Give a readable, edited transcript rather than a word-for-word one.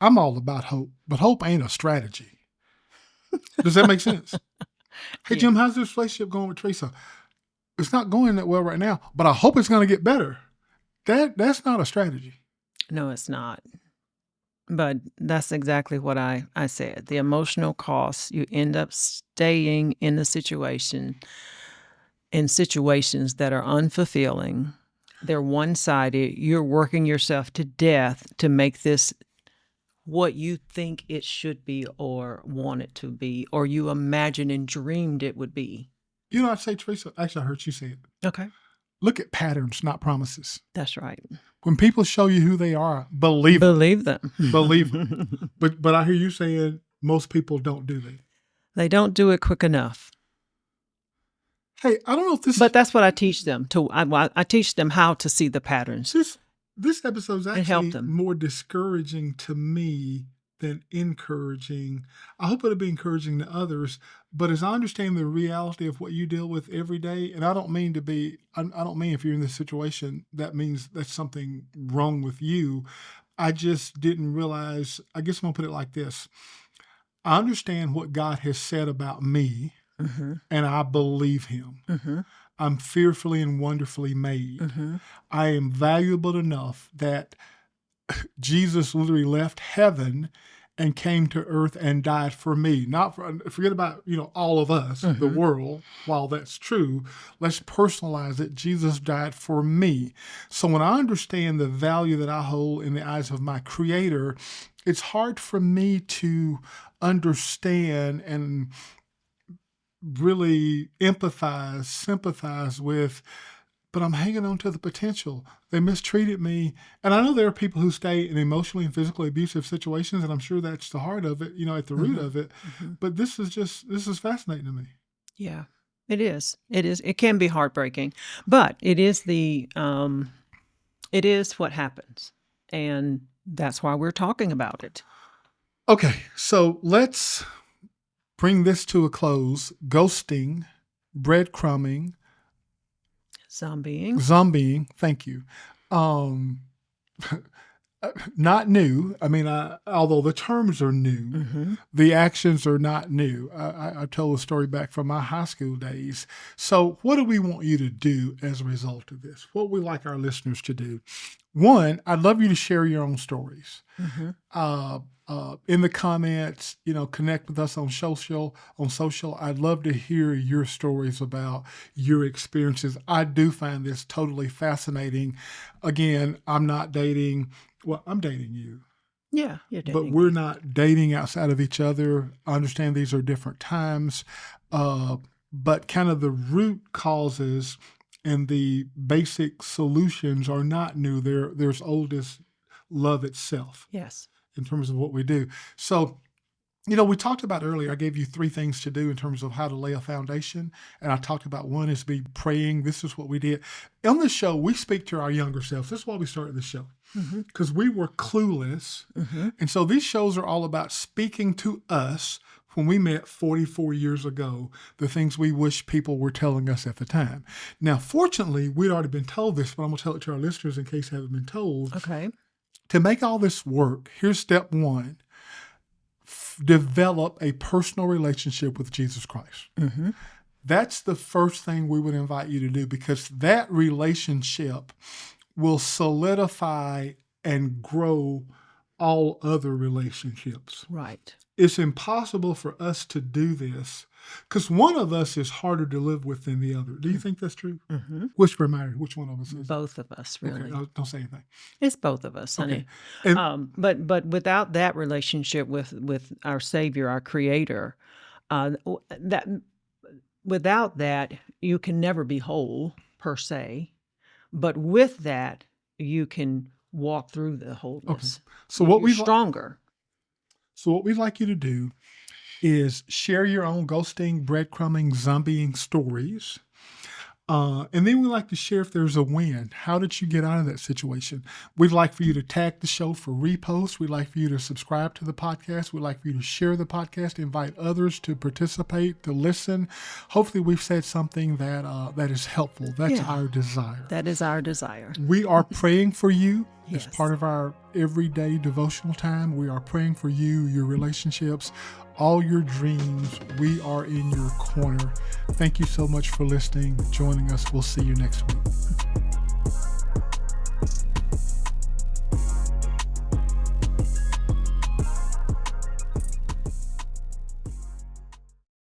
I'm all about hope, but hope ain't a strategy. Does that make sense? Hey, Yeah. Jim, how's this relationship going with Teresa? It's not going that well right now, but I hope it's going to get better. That's not a strategy. No, it's not. But that's exactly what I said. The emotional cost, you end up staying in situations that are unfulfilling. They're one-sided. You're working yourself to death to make this what you think it should be or want it to be, or you imagined and dreamed it would be. You know, I'd say, Teresa, actually, I heard you say it. Okay. Look at patterns, not promises. That's right. When people show you who they are, believe them. Believe them. Believe them. But I hear you saying most people don't do that. They don't do it quick enough. Hey, I don't know if this... But that's what I teach them. I teach them how to see the patterns. This episode is help actually them. more discouraging to me than encouraging. I hope it'll be encouraging to others, but as I understand the reality of what you deal with every day, and I don't mean if you're in this situation, that means that's something wrong with you. I just didn't realize, I guess I'm going to put it like this. I understand what God has said about me, and I believe him. I'm fearfully and wonderfully made. I am valuable enough that Jesus literally left heaven and came to earth and died for me. Forget about, all of us, the world. While that's true, let's personalize it. Jesus died for me. So when I understand the value that I hold in the eyes of my Creator, it's hard for me to understand and really empathize, sympathize with, but I'm hanging on to the potential. They mistreated me. And I know there are people who stay in emotionally and physically abusive situations, and I'm sure that's the heart of it, at the root of it. But this is fascinating to me. Yeah, it is. It is. It can be heartbreaking, but it is it is what happens. And that's why we're talking about it. Okay, so let's bring this to a close. Ghosting, breadcrumbing, zombieing. Thank you. Not new. I mean, although the terms are new, the actions are not new. I told a story back from my high school days. So what do we want you to do as a result of this? What we like our listeners to do? One, I'd love you to share your own stories. In the comments, connect with us on social. I'd love to hear your stories about your experiences. I do find this totally fascinating. Again, I'm not dating. Well, I'm dating you. Yeah, you're dating. But we're not dating outside of each other. I understand these are different times. But kind of the root causes and the basic solutions are not new. They're as old as love itself. Yes. In terms of what we do. So, we talked about earlier, I gave you 3 things to do in terms of how to lay a foundation. And I talked about one is be praying. This is what we did. On this show, we speak to our younger selves. This is why we started the show. Because we were clueless. And so these shows are all about speaking to us when we met 44 years ago, the things we wish people were telling us at the time. Now, fortunately, we'd already been told this, but I'm going to tell it to our listeners in case they haven't been told. Okay. To make all this work, here's step 1. Develop a personal relationship with Jesus Christ. That's the first thing we would invite you to do, because that relationship will solidify and grow all other relationships. Right. It's impossible for us to do this because one of us is harder to live with than the other. Do you think that's true? Which one of us is? Both of us, really. Okay, don't say anything. It's both of us, honey. Okay. But without that relationship with our Savior, our Creator, without that, you can never be whole per se. But with that, you can walk through the wholeness. Okay. So you're stronger. So what we'd like you to do is share your own ghosting, breadcrumbing, zombieing stories. And then we like to share if there's a win. How did you get out of that situation? We'd like for you to tag the show for reposts. We'd like for you to subscribe to the podcast. We'd like for you to share the podcast, invite others to participate, to listen. Hopefully we've said something that is helpful. That's our desire. That is our desire. We are praying for you as Yes. part of our everyday devotional time. We are praying for you, your relationships, all your dreams. We are in your corner. Thank you so much for listening, joining us. We'll see you next week.